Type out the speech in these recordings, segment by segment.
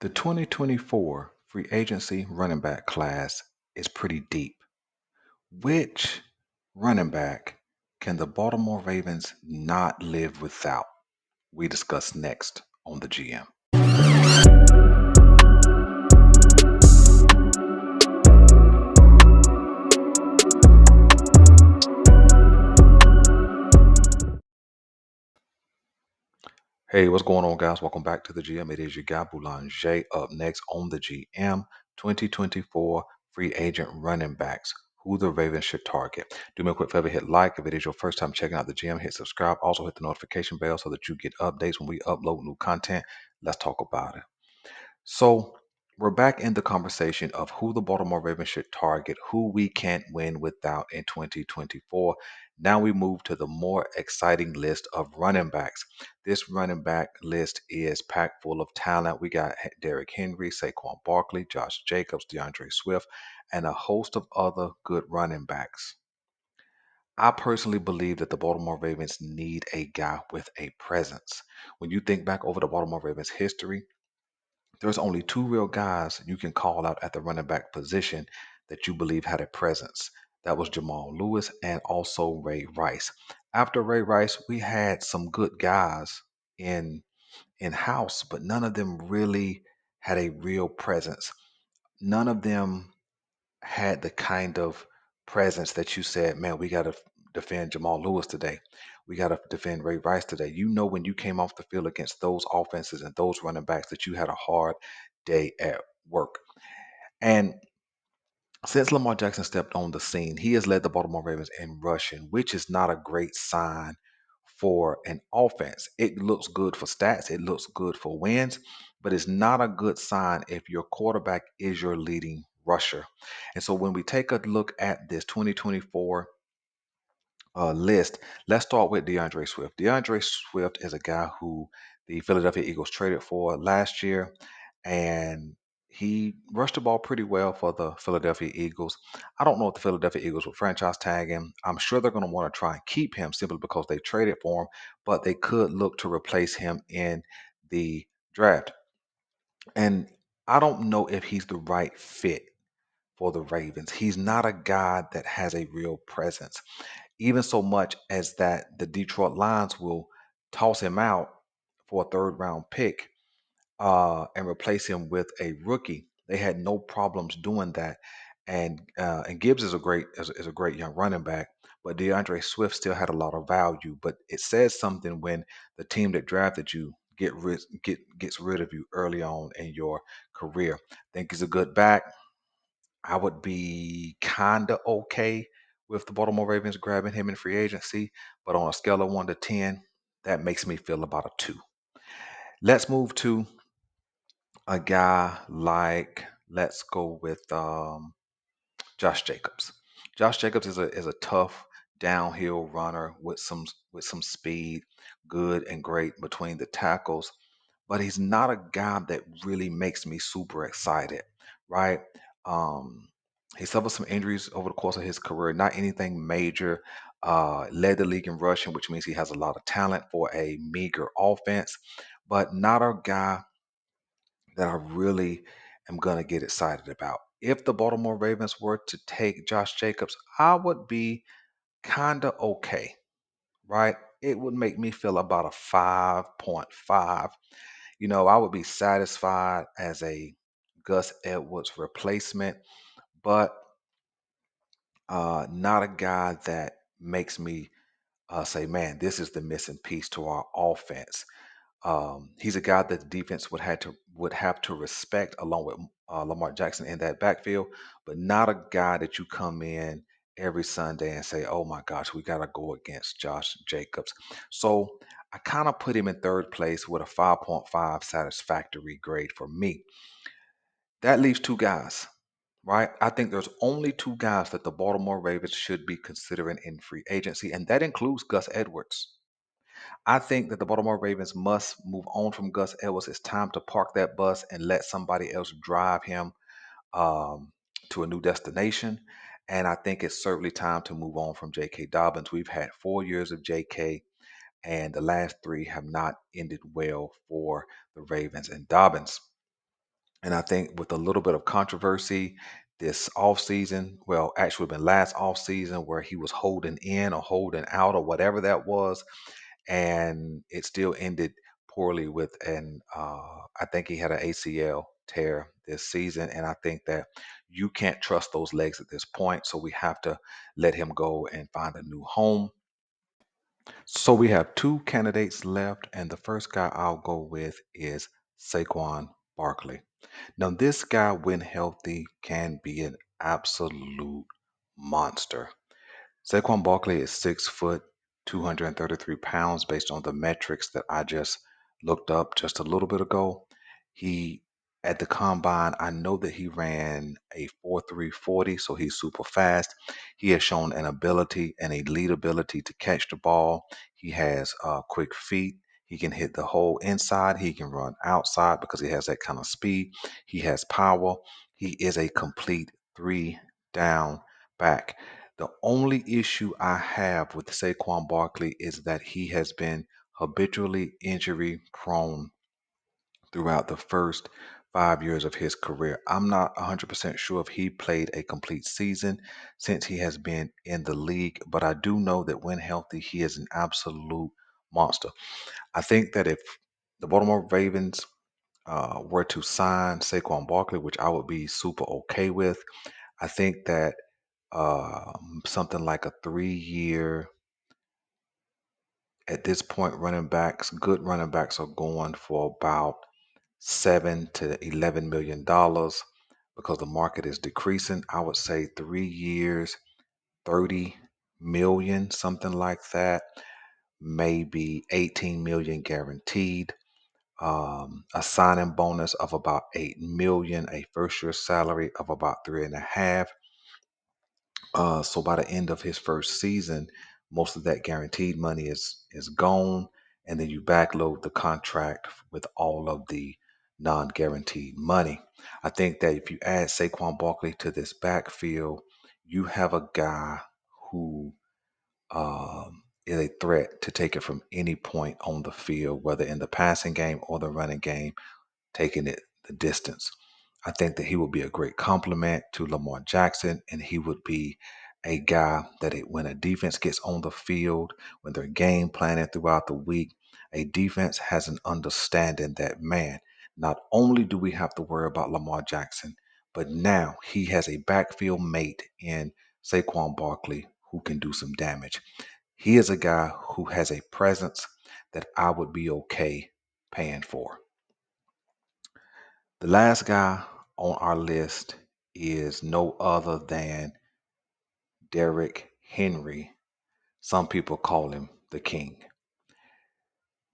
The 2024 free agency running back class is pretty deep. Which running back can the Baltimore Ravens not live without? We discuss next on the GM. Hey, what's going on, guys? Welcome back to the GM. It is your guy, Boulanger. Up next on the GM 2024 free agent running backs. Who the Ravens should target. Do me a quick favor, hit like. If it is your first time checking out the GM, hit subscribe. Also, hit the notification bell so that you get updates when we upload new content. Let's talk about it. So we're back in the conversation of who the Baltimore Ravens should target, who we can't win without in 2024. Now we move to the more exciting list of running backs. This running back list is packed full of talent. We got Derrick Henry, Saquon Barkley, Josh Jacobs, DeAndre Swift, and a host of other good running backs. I personally believe that the Baltimore Ravens need a guy with a presence. When you think back over the Baltimore Ravens history, there's only two real guys you can call out at the running back position that you believe had a presence. That was Jamal Lewis and also Ray Rice. After Ray Rice, we had some good guys in house, but none of them really had a real presence. None of them had the kind of presence that you said, man, we got to defend Jamal Lewis today. We got to defend Ray Rice today. You know, when you came off the field against those offenses and those running backs, that you had a hard day at work. And since Lamar Jackson stepped on the scene, he has led the Baltimore Ravens in rushing, which is not a great sign for an offense. It looks good for stats, it looks good for wins, but it's not a good sign if your quarterback is your leading rusher. And so when we take a look at this 2024 list, let's start with DeAndre Swift. DeAndre Swift is a guy who the Philadelphia Eagles traded for last year, and he rushed the ball pretty well for the Philadelphia Eagles. I don't know if the Philadelphia Eagles will franchise tag him. I'm sure they're going to want to try and keep him simply because they traded for him, but they could look to replace him in the draft. And I don't know if he's the right fit for the Ravens. He's not a guy that has a real presence, even so much as that the Detroit Lions will toss him out for a third round pick and replace him with a rookie. They had no problems doing that. And Gibbs is a great young running back, but DeAndre Swift still had a lot of value. But it says something when the team that drafted you gets rid of you early on in your career. Think he's a good back. I would be kind of okay with the Baltimore Ravens grabbing him in free agency, but on a scale of 1 to 10, that makes me feel about a 2. Let's move to a guy like, let's go with Josh Jacobs. Josh Jacobs is a tough downhill runner with some speed, good and great between the tackles, but he's not a guy that really makes me super excited, right? Um, he suffered some injuries over the course of his career, not anything major. Led the league in rushing, which means he has a lot of talent for a meager offense, but not a guy that I really am going to get excited about. If the Baltimore Ravens were to take Josh Jacobs, I would be kind of okay, right? It would make me feel about a 5.5. You know, I would be satisfied as a Gus Edwards replacement, but not a guy that makes me say, man, this is the missing piece to our offense. He's a guy that the defense would have to respect along with Lamar Jackson in that backfield, but not a guy that you come in every Sunday and say, "Oh my gosh, we got to go against Josh Jacobs." So I kind of put him in third place with a 5.5 satisfactory grade for me. That leaves two guys, right? I think there's only two guys that the Baltimore Ravens should be considering in free agency, and that includes Gus Edwards. I think that the Baltimore Ravens must move on from Gus Edwards. It's time to park that bus and let somebody else drive him um, to a new destination. And I think it's certainly time to move on from J.K. Dobbins. We've had 4 years of J.K., and the last three have not ended well for the Ravens and Dobbins. And I think with a little bit of controversy this offseason, well, actually been last offseason where he was holding in or holding out or whatever that was, and it still ended poorly with an I think he had an ACL tear this season, and I think that you can't trust those legs at this point, so we have to let him go and find a new home. So we have two candidates left, and the first guy I'll go with is Saquon Barkley. Now, this guy, when healthy, can be an absolute monster. Saquon Barkley is 6 foot, 233 pounds based on the metrics that I just looked up just a little bit ago. He, at the combine, I know that he ran a 4.340, so he's super fast. He has shown an ability, an elite ability to catch the ball. He has quick feet. He can hit the hole inside. He can run outside because he has that kind of speed. He has power. He is a complete three down back. The only issue I have with Saquon Barkley is that he has been habitually injury prone throughout the first 5 years of his career. I'm not 100% sure if he played a complete season since he has been in the league, but I do know that when healthy, he is an absolute monster. I think that if the Baltimore Ravens were to sign Saquon Barkley, which I would be super okay with, I think that something like a 3 year. At this point, good running backs are going for about 7 to 11 million dollars because the market is decreasing. I would say 3 years, 30 million, something like that, maybe 18 million guaranteed. A signing bonus of about 8 million, a first year salary of about 3.5. So by the end of his first season, most of that guaranteed money is gone, and then you backload the contract with all of the non-guaranteed money. I think that if you add Saquon Barkley to this backfield, you have a guy who is a threat to take it from any point on the field, whether in the passing game or the running game, taking it the distance. I think that he would be a great complement to Lamar Jackson, and he would be a guy that when a defense gets on the field, when they're game planning throughout the week, a defense has an understanding that, man, not only do we have to worry about Lamar Jackson, but now he has a backfield mate in Saquon Barkley who can do some damage. He is a guy who has a presence that I would be okay paying for. The last guy on our list is no other than Derrick Henry. Some people call him the king.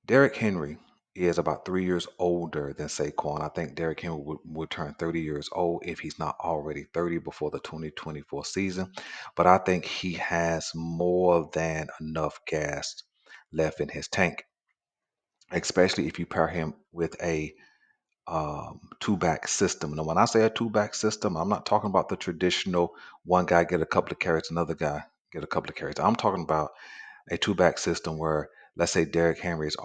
Derrick Henry is about 3 years older than Saquon. I think Derrick Henry would turn 30 years old if he's not already 30 before the 2024 season. But I think he has more than enough gas left in his tank, especially if you pair him with a two back system. Now, when I say a two back system, I'm not talking about the traditional one guy get a couple of carries, another guy get a couple of carries. I'm talking about a two back system where, let's say, Derrick Henry has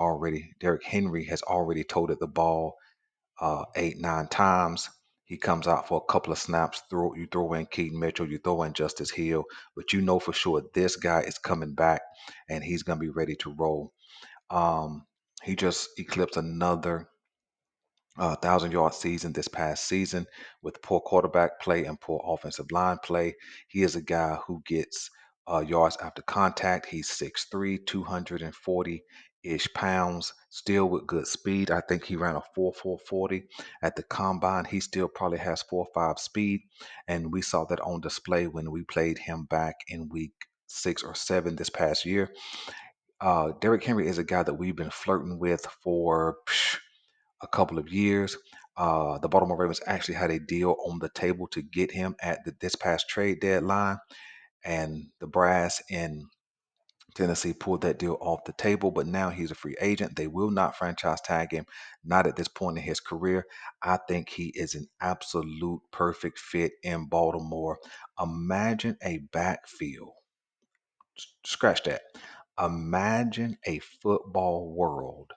already toted the ball 8, 9 times. He comes out for a couple of snaps. You throw in Keaton Mitchell, you throw in Justice Hill, but you know for sure this guy is coming back and he's going to be ready to roll. Um, he just eclipsed another 1,000 yard season this past season with poor quarterback play and poor offensive line play. He is a guy who gets yards after contact. He's 6'3", 240 ish pounds, still with good speed. I think he ran a 4.40 at the combine. He still probably has 4.5 speed, and we saw that on display when we played him back in week 6 or 7 this past year. Derrick Henry is a guy that we've been flirting with for a couple of years. The Baltimore Ravens actually had a deal on the table to get him at this past trade deadline, and the brass in Tennessee pulled that deal off the table. But now he's a free agent. They will not franchise tag him, not at this point in his career. I think he is an absolute perfect fit in Baltimore. Imagine a backfield. Scratch that. Imagine a football world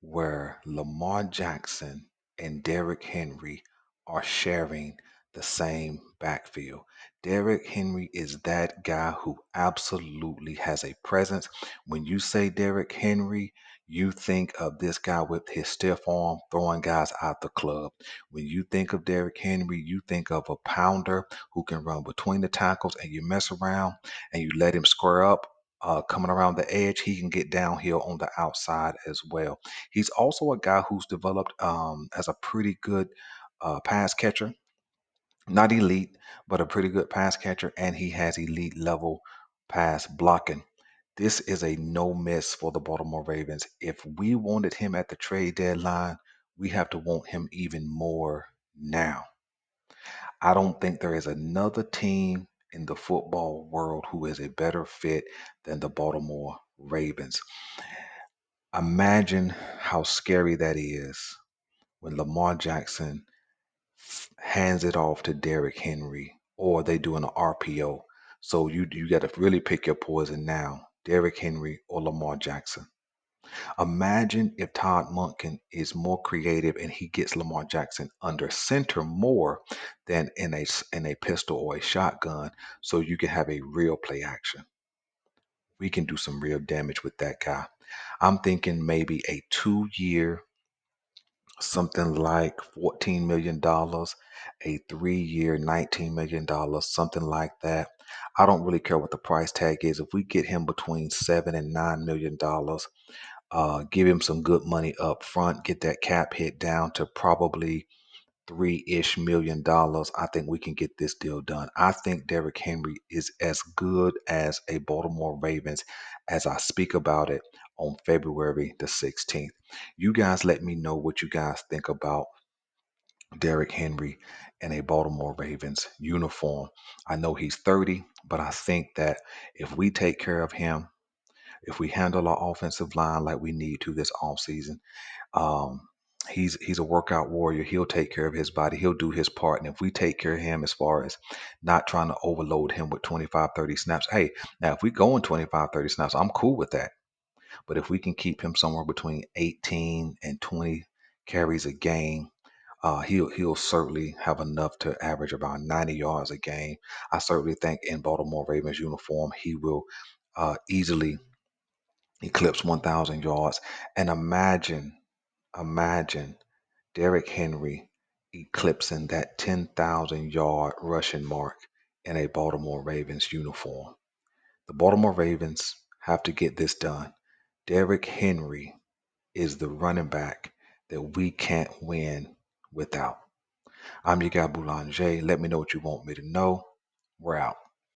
where Lamar Jackson and Derrick Henry are sharing the same backfield. Derrick Henry is that guy who absolutely has a presence. When you say Derrick Henry, you think of this guy with his stiff arm throwing guys out the club. When you think of Derrick Henry, you think of a pounder who can run between the tackles and you mess around and you let him square up. Coming around the edge, he can get downhill on the outside as well. He's also a guy who's developed as a pretty good pass catcher. Not elite, but a pretty good pass catcher, and he has elite level pass blocking. This is a no miss for the Baltimore Ravens. If we wanted him at the trade deadline, we have to want him even more now. I don't think there is another team in the football world who is a better fit than the Baltimore Ravens. Imagine how scary that is when Lamar Jackson hands it off to Derrick Henry or they doing an RPO. So you got to really pick your poison now. Derrick Henry or Lamar Jackson. Imagine if Todd Monken is more creative and he gets Lamar Jackson under center more than in a pistol or a shotgun, so you can have a real play action. We can do some real damage with that guy. I'm thinking maybe a 2 year, something like $14 million, a 3 year, $19 million, something like that. I don't really care what the price tag is. If we get him between $7 and $9 million, give him some good money up front, get that cap hit down to probably $3-ish million. I think we can get this deal done. I think Derrick Henry is as good as a Baltimore Ravens as I speak about it on February the 16th. You guys let me know what you guys think about Derrick Henry in a Baltimore Ravens uniform. I know he's 30, but I think that if we take care of him, if we handle our offensive line like we need to this offseason, um, he's a workout warrior. He'll take care of his body. He'll do his part. And if we take care of him as far as not trying to overload him with 25, 30 snaps, hey, now if we go in 25, 30 snaps, I'm cool with that. But if we can keep him somewhere between 18 and 20 carries a game, he'll certainly have enough to average about 90 yards a game. I certainly think in Baltimore Ravens uniform, he will easily eclipse 1,000 yards. And imagine Derrick Henry eclipsing that 10,000 yard rushing mark in a Baltimore Ravens uniform. The Baltimore Ravens have to get this done. Derrick Henry is the running back that we can't win without. I'm your guy Boulanger. Let me know what you want me to know. We're out.